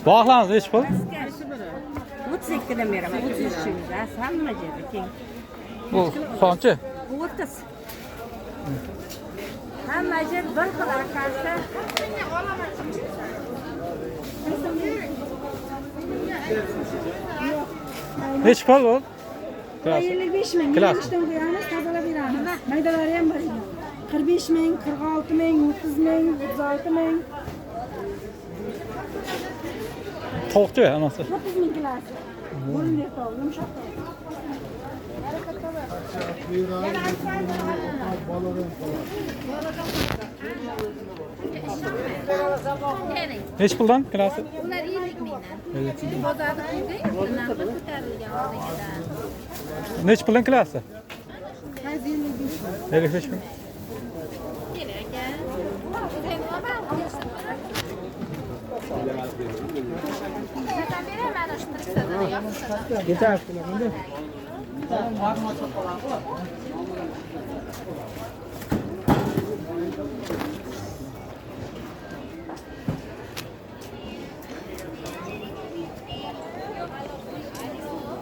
Bağlanız neç pul? 32'den beraber 33 şimdi. Sanma cedi. Bu sonchi. 30. Hamma cedi bir xil arkasi. Neç pul bu? 55 ming. Klass. Yig'ishdan qo'yamiz, tozalab beramiz. Maydalari ham bor. 45 ming, 46 ming, 30 ming, 36 ming. Tovuqchi anasi. 30 ming klasi. Bo'linli tovuq, yumshoq tovuq. Neç puldan klasi? Ular 50 mingdan. Çünkü bozorda qo'ydik, narxi ko'tarilgan oldingidan. Neç puldan klasi? 55 ming. Kerak aka. Sen nima qilsan? Zaten beraman shu tirsada yo'qsa. Yetar puldan.